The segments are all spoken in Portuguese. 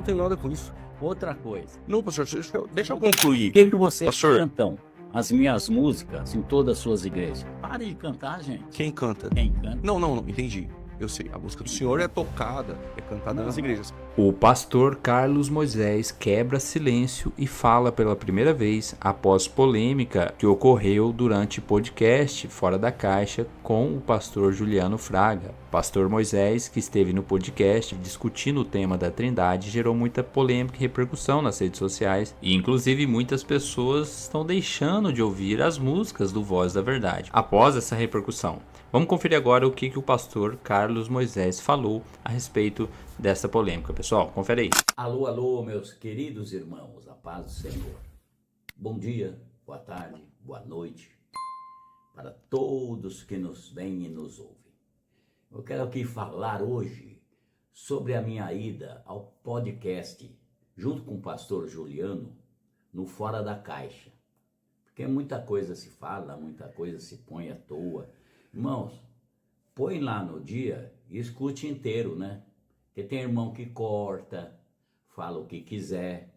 Não tem nada com isso. Outra coisa. Não, pastor, deixa eu concluir. O que você Pastor. cantam? As minhas músicas em todas as suas igrejas. Pare de cantar, gente. Quem canta? Quem canta? Não, entendi. Eu sei, a música do Senhor é tocada, é cantada nas igrejas. O pastor Carlos Moisés quebra silêncio e fala pela primeira vez após polêmica que ocorreu durante podcast Fora da Caixa com o pastor Juliano Fraga. Pastor Moisés, que esteve no podcast discutindo o tema da Trindade, gerou muita polêmica e repercussão nas redes sociais e inclusive muitas pessoas estão deixando de ouvir as músicas do Voz da Verdade. Após essa repercussão, vamos conferir agora o que o pastor Carlos Moisés falou a respeito dessa polêmica. Pessoal, confere aí. Alô, alô, meus queridos irmãos, a paz do Senhor. Bom dia, boa tarde, boa noite para todos que nos veem e nos ouvem. Eu quero aqui falar hoje sobre a minha ida ao podcast junto com o pastor Juliano no Fora da Caixa. Porque muita coisa se fala, muita coisa se põe à toa. Irmãos, põe lá no dia e escute inteiro, né? Porque tem irmão que corta, fala o que quiser.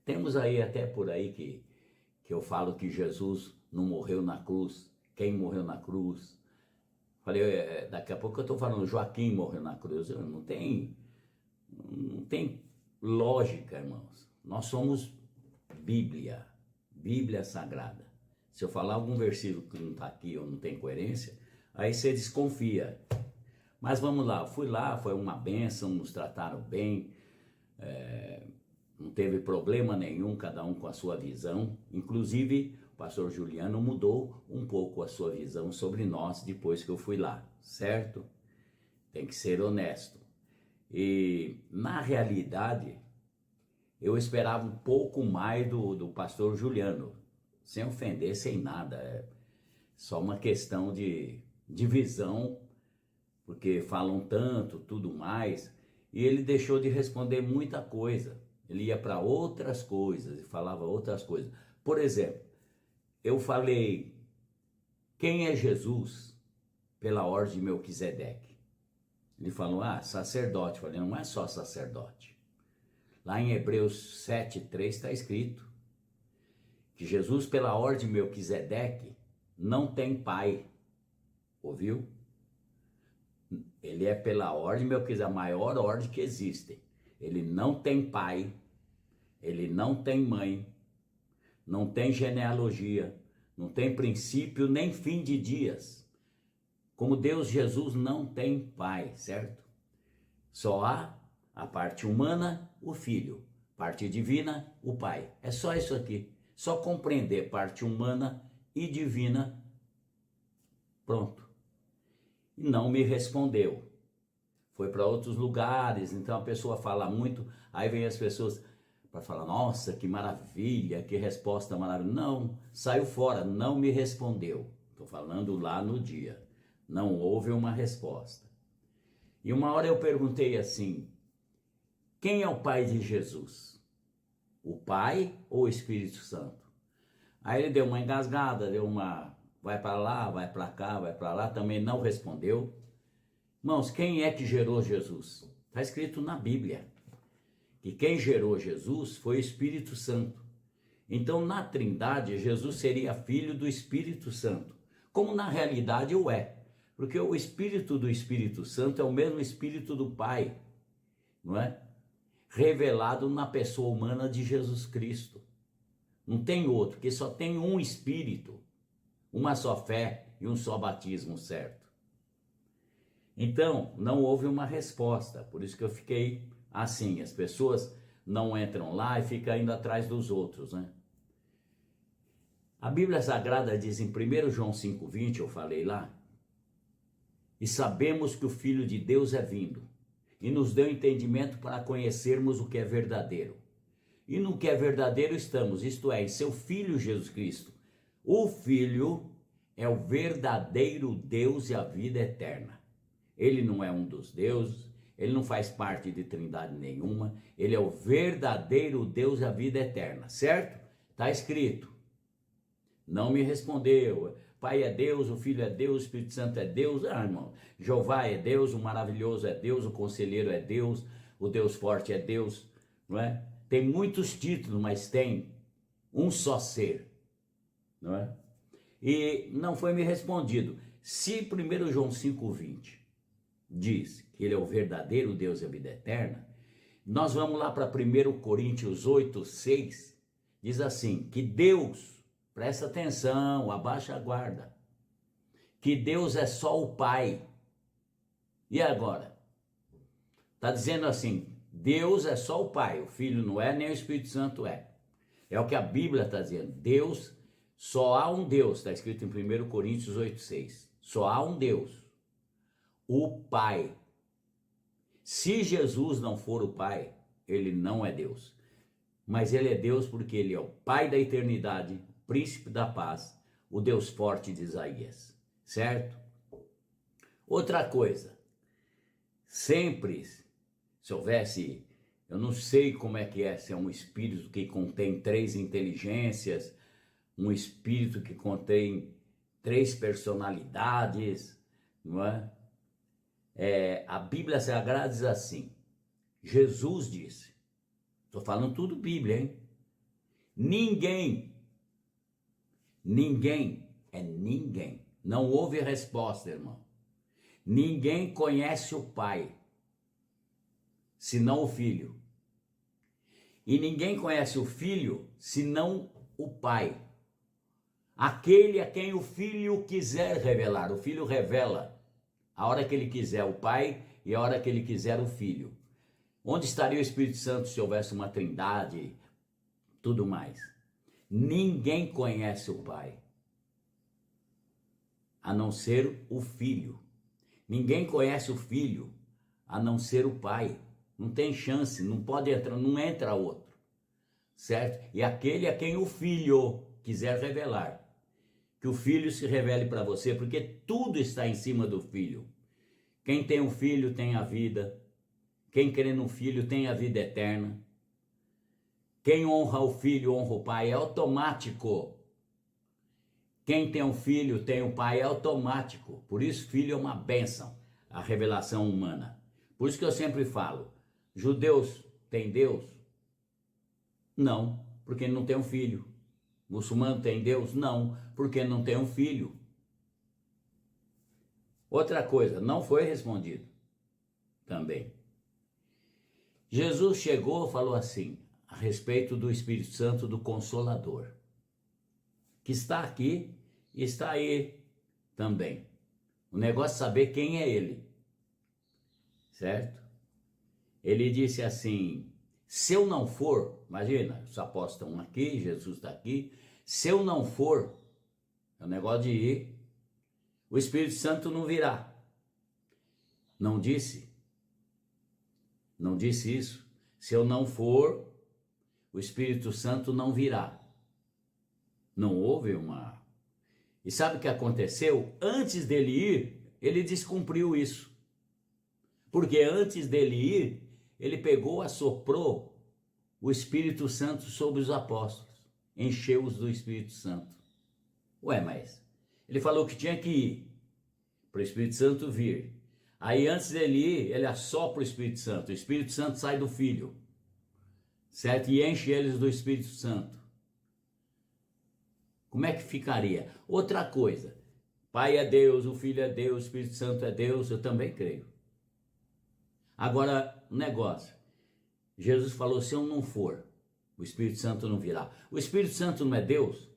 Temos aí até por aí que eu falo que Jesus não morreu na cruz. Quem morreu na cruz? Falei, daqui a pouco eu estou falando, Joaquim morreu na cruz. Não tem lógica, irmãos. Nós somos Bíblia Sagrada. Se eu falar algum versículo que não está aqui ou não tem coerência, aí você desconfia. Mas vamos lá, fui lá, foi uma bênção, nos trataram bem, não teve problema nenhum, cada um com a sua visão. Inclusive, o pastor Juliano mudou um pouco a sua visão sobre nós depois que eu fui lá, certo? Tem que ser honesto. E, na realidade, eu esperava um pouco mais do pastor Juliano, sem ofender, sem nada, é só uma questão de visão, porque falam tanto, tudo mais, e ele deixou de responder muita coisa. Ele ia para outras coisas e falava outras coisas. Por exemplo, eu falei, quem é Jesus pela ordem de Melquisedeque? Ele falou, sacerdote. Eu falei, não é só sacerdote. Lá em Hebreus 7:3 está escrito que Jesus pela ordem de Melquisedeque não tem pai. Ouviu? Ele é pela ordem, a maior ordem que existe. Ele não tem pai, ele não tem mãe, não tem genealogia, não tem princípio nem fim de dias. Como Deus, Jesus não tem pai, certo? Só há a parte humana, o filho, parte divina, o pai. É só isso aqui. Só compreender parte humana e divina, pronto. E não me respondeu. Foi para outros lugares, então a pessoa fala muito, aí vem as pessoas para falar, nossa, que maravilha, que resposta maravilhosa. Não, saiu fora, não me respondeu. Estou falando lá no dia. Não houve uma resposta. E uma hora eu perguntei assim, quem é o pai de Jesus? O Pai ou o Espírito Santo? Aí ele deu uma engasgada, vai para lá, vai para cá, vai para lá, também não respondeu. Irmãos, quem é que gerou Jesus? Está escrito na Bíblia que quem gerou Jesus foi o Espírito Santo. Então, na Trindade, Jesus seria filho do Espírito Santo, como na realidade o é, porque o Espírito do Espírito Santo é o mesmo Espírito do Pai, não é? Revelado na pessoa humana de Jesus Cristo. Não tem outro, porque só tem um Espírito, uma só fé e um só batismo, certo? Então, não houve uma resposta, por isso que eu fiquei assim, as pessoas não entram lá e ficam indo atrás dos outros, né? A Bíblia Sagrada diz em 1 João 5,20, eu falei lá, e sabemos que o Filho de Deus é vindo, e nos deu entendimento para conhecermos o que é verdadeiro. E no que é verdadeiro estamos, isto é, em seu Filho Jesus Cristo. O Filho é o verdadeiro Deus e a vida eterna. Ele não é um dos deuses, ele não faz parte de trindade nenhuma, ele é o verdadeiro Deus e a vida eterna, certo? Está escrito. Não me respondeu. Pai é Deus, o Filho é Deus, o Espírito Santo é Deus. Irmão, Jeová é Deus, o maravilhoso é Deus, o conselheiro é Deus, o Deus forte é Deus. não é? Tem muitos títulos, mas tem um só ser, não é? E não foi me respondido. Se 1 João 5,20 diz que ele é o verdadeiro Deus e a vida eterna, nós vamos lá para 1 Coríntios 8,6, diz assim, que Deus, presta atenção, abaixa a guarda, que Deus é só o Pai. E agora? Está dizendo assim, Deus é só o Pai, o Filho não é, nem o Espírito Santo é. É o que a Bíblia está dizendo, Deus, só há um Deus, está escrito em 1 Coríntios 8,6, só há um Deus, o Pai. Se Jesus não for o Pai, ele não é Deus. Mas ele é Deus porque ele é o Pai da eternidade, príncipe da paz, o Deus forte de Isaías. Certo? Outra coisa, sempre, se houvesse, eu não sei como é que é, se é um espírito que contém 3 inteligências, um espírito que contém 3 personalidades, não é? A Bíblia Sagrada diz assim, Jesus disse, estou falando tudo Bíblia, hein? Ninguém é ninguém. Não houve resposta, irmão. Ninguém conhece o Pai, senão o Filho. E ninguém conhece o Filho, senão o Pai. Aquele a quem o Filho quiser revelar. O Filho revela a hora que ele quiser o Pai e a hora que ele quiser o Filho. Onde estaria o Espírito Santo se houvesse uma trindade, tudo mais? Ninguém conhece o Pai, a não ser o Filho. Ninguém conhece o Filho, a não ser o Pai. Não tem chance, não pode entrar, não entra outro, certo? E aquele a quem o Filho quiser revelar, que o Filho se revele para você, porque tudo está em cima do Filho. Quem tem um Filho tem a vida, quem crê no Filho tem a vida eterna. Quem honra o Filho honra o Pai, é automático. Quem tem um filho tem um pai, é automático. Por isso, filho é uma bênção, a revelação humana. Por isso que eu sempre falo, judeus têm Deus? Não, porque não tem um filho. Muçulmano tem Deus? Não, porque não tem um filho. Outra coisa, não foi respondido também. Jesus chegou e falou assim, a respeito do Espírito Santo, do Consolador, que está aqui e está aí também. O negócio é saber quem é ele, certo? Ele disse assim, se eu não for, imagina, os apóstolos estão aqui, Jesus está aqui, se eu não for, é o negócio de ir, o Espírito Santo não virá. Não disse? Não disse isso? Se eu não for, o Espírito Santo não virá. Não houve uma... E sabe o que aconteceu? Antes dele ir, ele descumpriu isso. Porque antes dele ir, ele pegou, assoprou o Espírito Santo sobre os apóstolos. Encheu-os do Espírito Santo. Ué, mas ele falou que tinha que ir para o Espírito Santo vir. Aí antes dele ir, ele assopra o Espírito Santo. O Espírito Santo sai do Filho, certo? E enche eles do Espírito Santo. Como é que ficaria? Outra coisa, Pai é Deus, o Filho é Deus, o Espírito Santo é Deus, eu também creio. Agora, um negócio, Jesus falou, se eu não for, o Espírito Santo não virá. O Espírito Santo não é Deus?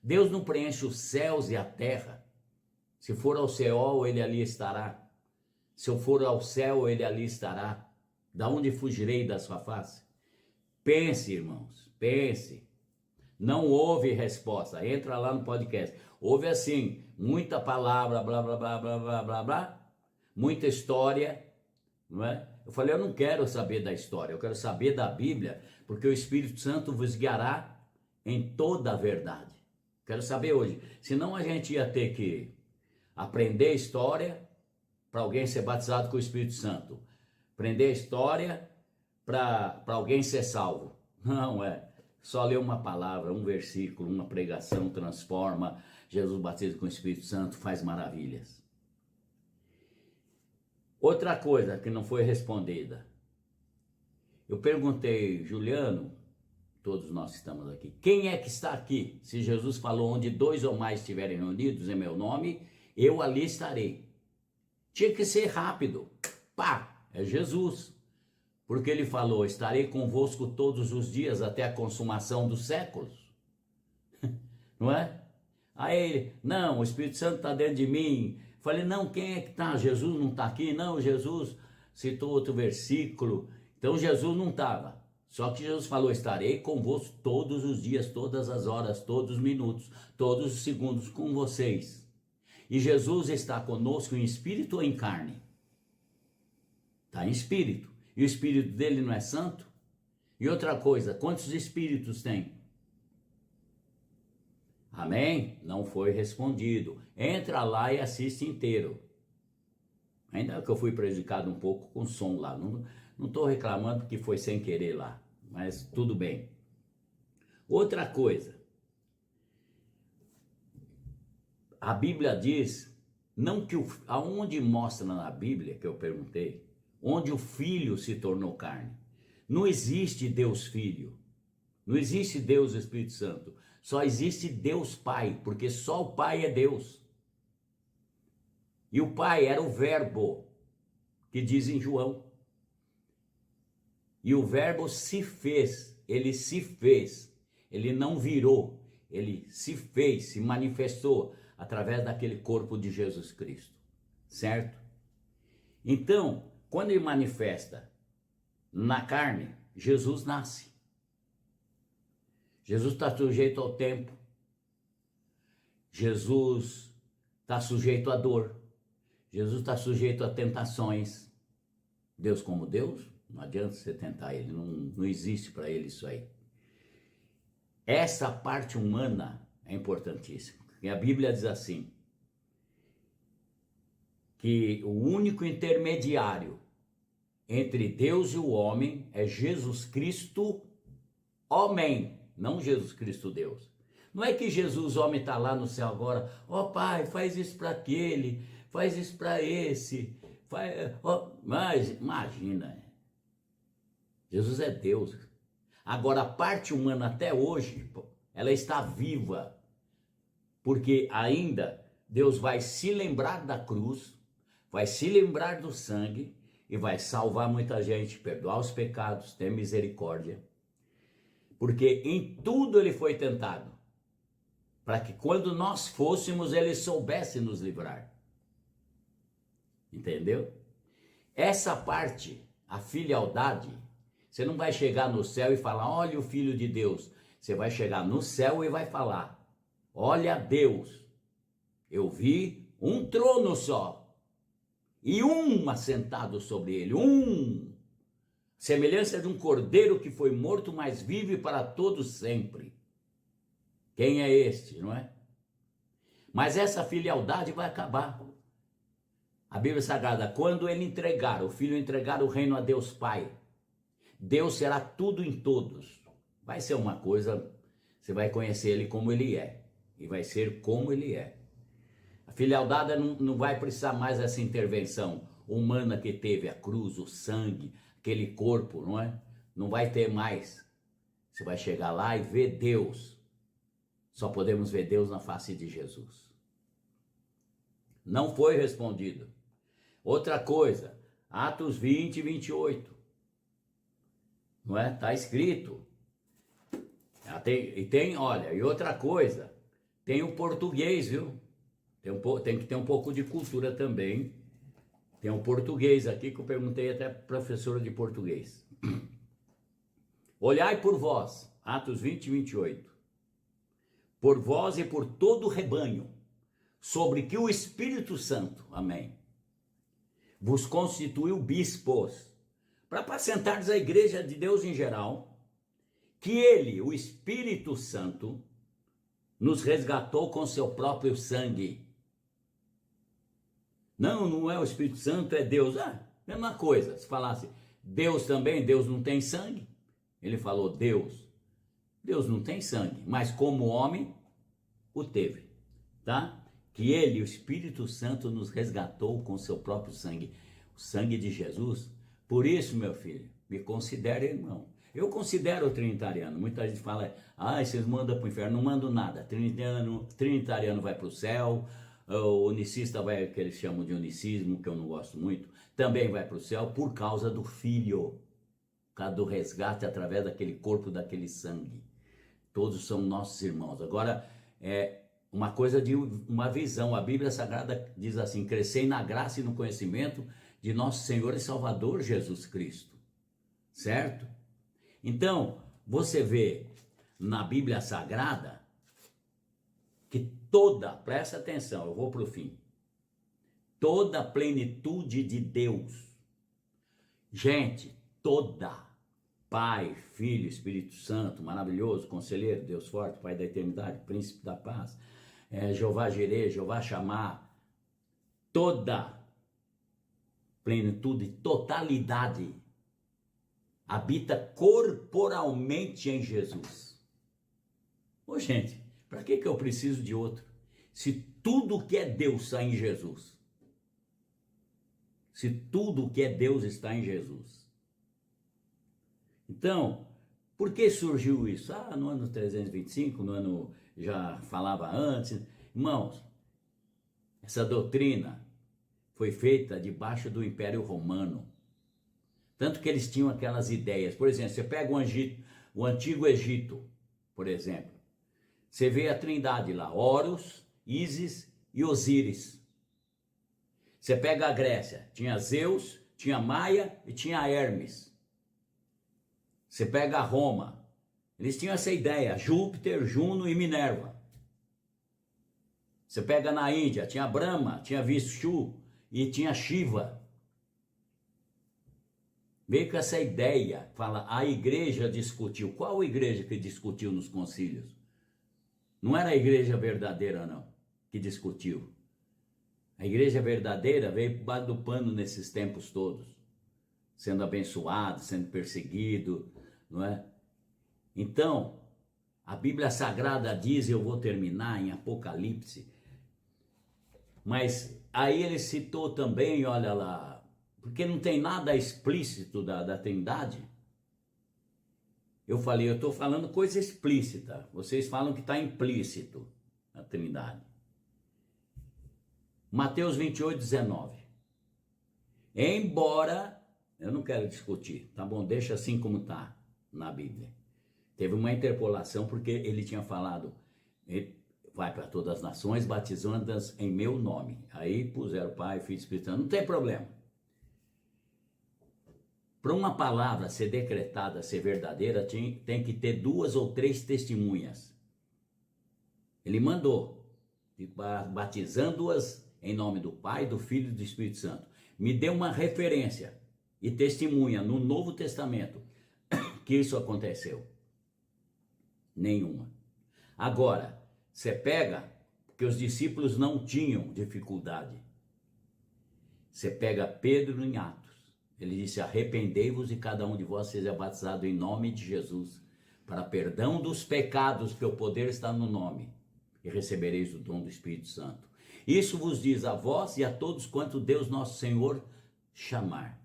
Deus não preenche os céus e a terra. Se for ao céu, ele ali estará. Se eu for ao céu, ele ali estará. Da onde fugirei da sua face? Pense, irmãos, pense. Não houve resposta. Entra lá no podcast. Houve assim, muita palavra, blá, blá, blá, blá, blá, blá, blá, muita história, não é? Eu falei, eu não quero saber da história, eu quero saber da Bíblia, porque o Espírito Santo vos guiará em toda a verdade. Quero saber hoje. Senão a gente ia ter que aprender história para alguém ser batizado com o Espírito Santo. Aprender história para alguém ser salvo. Não é. Só ler uma palavra, um versículo, uma pregação transforma. Jesus batiza com o Espírito Santo, faz maravilhas. Outra coisa que não foi respondida. Eu perguntei, Juliano, todos nós estamos aqui, quem é que está aqui? Se Jesus falou, onde 2 ou mais estiverem reunidos em meu nome, eu ali estarei. Tinha que ser rápido. Pá, é Jesus. Porque ele falou, estarei convosco todos os dias até a consumação dos séculos. Não é? Aí ele, não, o Espírito Santo está dentro de mim. Falei, não, quem é que está? Jesus não está aqui? Não, Jesus citou outro versículo. Então Jesus não estava. Só que Jesus falou, estarei convosco todos os dias, todas as horas, todos os minutos, todos os segundos com vocês. E Jesus está conosco em espírito ou em carne? Está em espírito. E o espírito dele não é santo? E outra coisa, quantos espíritos tem? Amém? Não foi respondido. Entra lá e assiste inteiro. Ainda que eu fui prejudicado um pouco com som lá. Não estou reclamando porque foi sem querer lá. Mas tudo bem. Outra coisa. A Bíblia diz, não que aonde mostra na Bíblia, que eu perguntei, onde o Filho se tornou carne. Não existe Deus Filho. Não existe Deus Espírito Santo. Só existe Deus Pai, porque só o Pai é Deus. E o Pai era o Verbo, que diz em João. E o Verbo se fez, ele se fez, ele não virou, ele se fez, se manifestou através daquele corpo de Jesus Cristo, certo? Então, quando ele manifesta na carne, Jesus nasce. Jesus está sujeito ao tempo. Jesus está sujeito à dor. Jesus está sujeito a tentações. Deus como Deus, não adianta você tentar ele, não existe para ele isso aí. Essa parte humana é importantíssima. E a Bíblia diz assim, que o único intermediário entre Deus e o homem é Jesus Cristo, homem, não Jesus Cristo Deus. Não é que Jesus homem está lá no céu agora, ó Pai, faz isso para aquele, faz isso para esse, mas imagina, Jesus é Deus. Agora a parte humana até hoje, ela está viva, porque ainda Deus vai se lembrar da cruz, vai se lembrar do sangue e vai salvar muita gente, perdoar os pecados, ter misericórdia. Porque em tudo ele foi tentado, para que quando nós fôssemos, ele soubesse nos livrar. Entendeu? Essa parte, a filialdade, você não vai chegar no céu e falar, olha o Filho de Deus. Você vai chegar no céu e vai falar, olha Deus, eu vi um trono só, e um assentado sobre ele, semelhança de um cordeiro que foi morto, mas vive para todos sempre. Quem é este, não é? Mas essa filialdade vai acabar. A Bíblia Sagrada, quando ele entregar, o Filho entregar o reino a Deus Pai, Deus será tudo em todos. Vai ser uma coisa, você vai conhecer ele como ele é, e vai ser como ele é. A filialdade não vai precisar mais dessa intervenção humana que teve, a cruz, o sangue, aquele corpo, não é? Não vai ter mais. Você vai chegar lá e ver Deus. Só podemos ver Deus na face de Jesus. Não foi respondido. Outra coisa, Atos 20 e 28. Não é? Está escrito. Olha, e outra coisa, tem o português, viu? Tem que ter um pouco de cultura também. Tem um português aqui que eu perguntei até para a professora de português. Olhai por vós, Atos 20 e 28. Por vós e por todo o rebanho, sobre que o Espírito Santo, amém, vos constituiu bispos, para apacentardes a igreja de Deus em geral, que ele, o Espírito Santo, nos resgatou com seu próprio sangue. Não é o Espírito Santo, é Deus. Mesma coisa, se falasse Deus também, Deus não tem sangue. Ele falou Deus não tem sangue, mas como homem o teve, tá? Que ele, o Espírito Santo, nos resgatou com seu próprio sangue, o sangue de Jesus. Por isso, meu filho, me considero irmão. Eu considero o trinitariano. Muita gente fala, vocês mandam para o inferno. Não mando nada. Trinitariano vai para o céu, o unicista vai, que eles chamam de unicismo, que eu não gosto muito, também vai para o céu por causa do Filho, por causa do resgate através daquele corpo, daquele sangue. Todos são nossos irmãos. Agora, uma coisa de uma visão. A Bíblia Sagrada diz assim: crescei na graça e no conhecimento de nosso Senhor e Salvador Jesus Cristo. Certo? Então, você vê na Bíblia Sagrada que presta atenção, eu vou para o fim, toda a plenitude de Deus, gente, toda, Pai, Filho, Espírito Santo, maravilhoso, Conselheiro, Deus forte, Pai da eternidade, Príncipe da paz, Jeová Jireh, Jeová Shammah, toda plenitude, totalidade, habita corporalmente em Jesus. Ô gente, para que eu preciso de outro? Se tudo que é Deus está em Jesus. Se tudo que é Deus está em Jesus. Então, por que surgiu isso? No ano 325, no ano já falava antes. Irmãos, essa doutrina foi feita debaixo do Império Romano. Tanto que eles tinham aquelas ideias. Por exemplo, você pega o Antigo Egito, por exemplo. Você vê a trindade lá, Horus, Ísis e Osíris. Você pega a Grécia, tinha Zeus, tinha Maia e tinha Hermes. Você pega a Roma, eles tinham essa ideia, Júpiter, Juno e Minerva. Você pega na Índia, tinha Brahma, tinha Vishnu e tinha Shiva. Veio com essa ideia, fala, a igreja discutiu. Qual igreja que discutiu nos concílios? Não era a igreja verdadeira, não, que discutiu. A igreja verdadeira veio por baixo do pano nesses tempos todos, sendo abençoado, sendo perseguido, não é? Então, a Bíblia Sagrada diz, eu vou terminar em Apocalipse, mas aí ele citou também, olha lá, porque não tem nada explícito da Trindade. Eu falei, eu estou falando coisa explícita. Vocês falam que está implícito a Trindade. Mateus 28, 19. Embora, eu não quero discutir, tá bom? Deixa assim como está na Bíblia. Teve uma interpolação porque ele tinha falado, vai para todas as nações, batizando-as em meu nome. Aí puseram Pai, Filho e Espírito Santo. Não tem problema. Para uma palavra ser decretada, ser verdadeira, tem que ter 2 ou 3 testemunhas. Ele mandou, batizando-as em nome do Pai, do Filho e do Espírito Santo. Me deu uma referência e testemunha no Novo Testamento que isso aconteceu. Nenhuma. Agora, você pega, porque os discípulos não tinham dificuldade. Você pega Pedro em Atos. Ele disse, arrependei-vos e cada um de vós seja batizado em nome de Jesus, para perdão dos pecados, que o poder está no nome, e recebereis o dom do Espírito Santo. Isso vos diz a vós e a todos quanto Deus nosso Senhor chamar.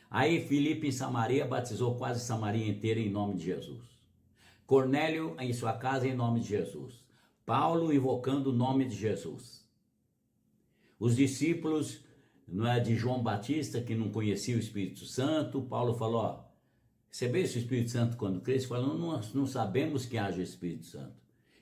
Aí Filipe em Samaria batizou quase Samaria inteira em nome de Jesus. Cornélio em sua casa em nome de Jesus. Paulo invocando o nome de Jesus. Os discípulos de João Batista, que não conhecia o Espírito Santo, Paulo falou, recebeste o Espírito Santo quando cresce? Falou, nós não sabemos que haja Espírito Santo.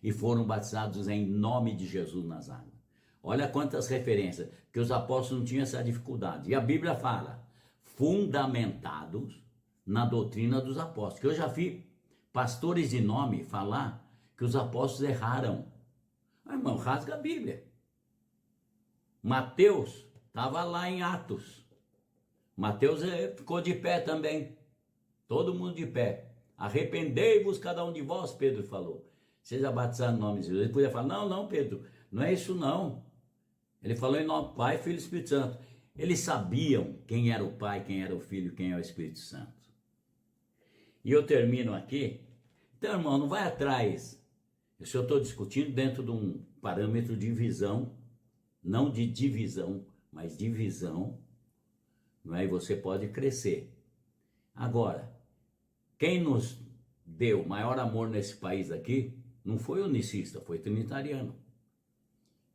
E foram batizados em nome de Jesus nas águas. Olha quantas referências, que os apóstolos não tinham essa dificuldade. E a Bíblia fala, fundamentados na doutrina dos apóstolos. Que eu já vi pastores de nome falar que os apóstolos erraram. Irmão, rasga a Bíblia. Mateus estava lá em Atos. Mateus ficou de pé também. Todo mundo de pé. Arrependei-vos cada um de vós, Pedro falou. Seja batizado no nome de Jesus. Ele podia falar, não, Pedro, não é isso não. Ele falou em nome do Pai, Filho e Espírito Santo. Eles sabiam quem era o Pai, quem era o Filho, quem é o Espírito Santo. E eu termino aqui. Então, irmão, não vai atrás. Eu estou discutindo dentro de um parâmetro de visão, não de divisão, mas de visão, não é? E você pode crescer. Agora, quem nos deu maior amor nesse país aqui não foi unicista, foi trinitariano.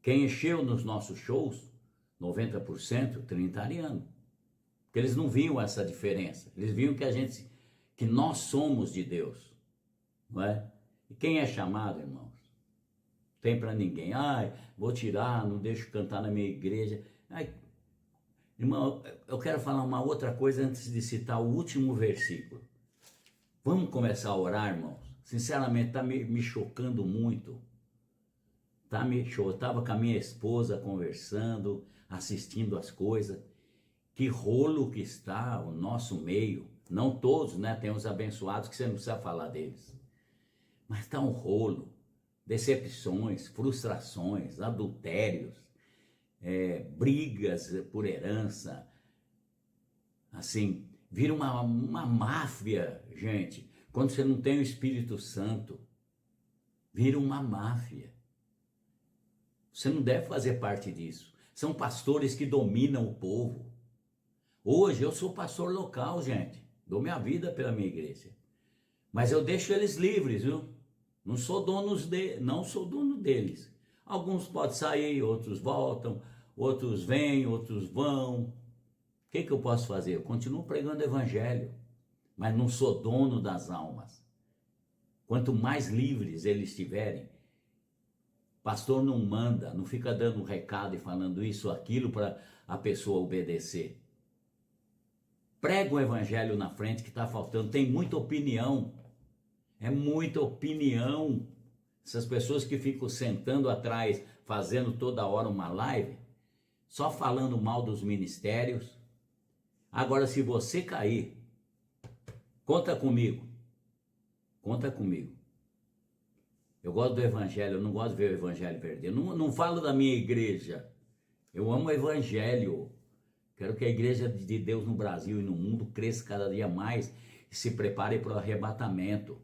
Quem encheu nos nossos shows, 90% trinitariano. Porque eles não viam essa diferença. Eles viam que nós somos de Deus. Não é? E quem é chamado, irmãos? Tem para ninguém. Ai, vou tirar, não deixo cantar na minha igreja. Ai, irmão, eu quero falar uma outra coisa antes de citar o último versículo. Vamos começar a orar, irmãos? Sinceramente, está me chocando muito. Eu estava com a minha esposa conversando, assistindo as coisas. Que rolo que está o nosso meio. Não todos, né? Tem uns abençoados que você não precisa falar deles. Mas está um rolo. Decepções, frustrações, adultérios, brigas por herança. Assim, vira uma máfia, gente. Quando você não tem o Espírito Santo, vira uma máfia. Você não deve fazer parte disso. São pastores que dominam o povo. Hoje eu sou pastor local, gente. Dou minha vida pela minha igreja. Mas eu deixo eles livres, viu? Não sou dono deles. Alguns podem sair, outros voltam, outros vêm, outros vão. O que eu posso fazer? Eu continuo pregando o evangelho, mas não sou dono das almas. Quanto mais livres eles estiverem, pastor não manda, não fica dando um recado e falando isso ou aquilo para a pessoa obedecer. Prega o evangelho na frente que está faltando, tem muita opinião. É muita opinião. Essas pessoas que ficam sentando atrás, fazendo toda hora uma live, só falando mal dos ministérios. Agora, se você cair, conta comigo. Conta comigo. Eu gosto do evangelho, eu não gosto de ver o evangelho perder. Eu não falo da minha igreja. Eu amo o evangelho. Quero que a igreja de Deus no Brasil e no mundo cresça cada dia mais e se prepare para o arrebatamento.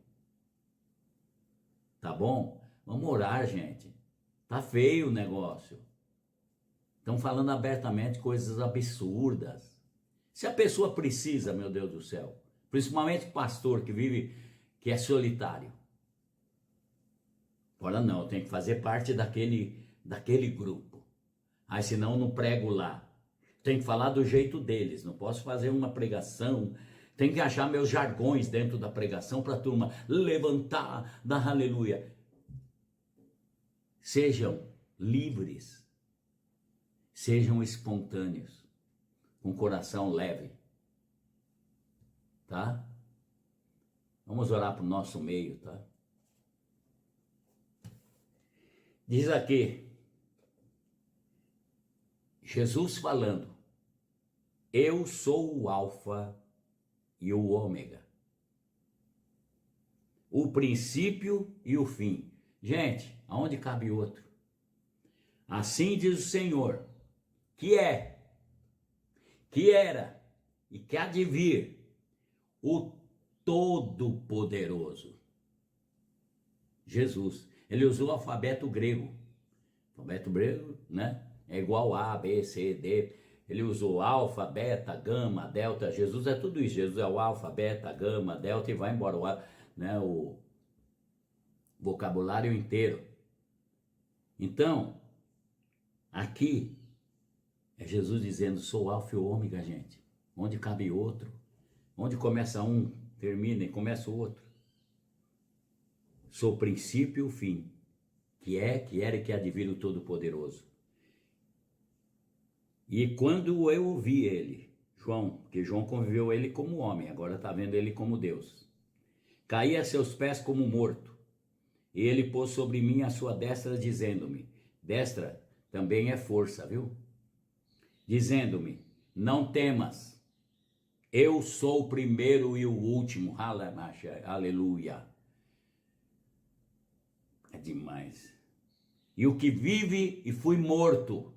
Tá bom? Vamos orar, gente. Tá feio o negócio. Estão falando abertamente coisas absurdas. Se a pessoa precisa, meu Deus do céu, principalmente pastor que é solitário. Agora não, eu tenho que fazer parte daquele grupo. Aí senão eu não prego lá. Tenho que falar do jeito deles, não posso fazer uma pregação. Tem que achar meus jargões dentro da pregação para a turma levantar da aleluia. Sejam livres, sejam espontâneos, com coração leve, tá? Vamos orar para o nosso meio, tá? Diz aqui, Jesus falando, eu sou o alfa e o ômega, o princípio e o fim. Gente, aonde cabe outro? Assim diz o Senhor, que é, que era e que há de vir, o Todo-Poderoso. Jesus, ele usou o alfabeto grego. O alfabeto grego, né? É igual A, B, C, D. Ele usou alfa, beta, gama, delta. Jesus é tudo isso. Jesus é o alfa, beta, gama, delta e vai embora. O vocabulário inteiro. Então, aqui é Jesus dizendo, sou o alfa e o ômega, gente. Onde cabe outro. Onde começa um, termina e começa o outro. Sou o princípio e o fim. Que era e que há de vir o Todo-Poderoso. E quando eu ouvi ele, João, porque João conviveu ele como homem, agora está vendo ele como Deus. Caí a seus pés como morto. E ele pôs sobre mim a sua destra, dizendo-me, destra também é força, viu? Dizendo-me, não temas, eu sou o primeiro e o último, aleluia. É demais. E o que vive e fui morto,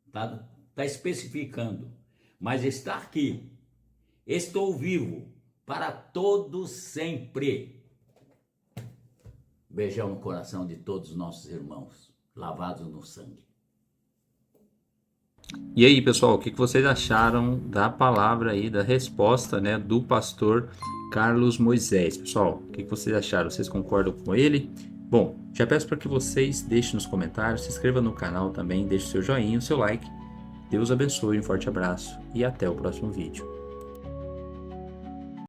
está especificando, mas está aqui, estou vivo para todos sempre. Beijão no coração de todos os nossos irmãos, lavados no sangue. E aí, pessoal, o que vocês acharam da palavra aí, da resposta, né, do pastor Carlos Moisés? Pessoal, o que vocês acharam? Vocês concordam com ele? Bom, já peço para que vocês deixem nos comentários, se inscrevam no canal também, deixe seu joinha, o seu like. Deus abençoe, um forte abraço e até o próximo vídeo.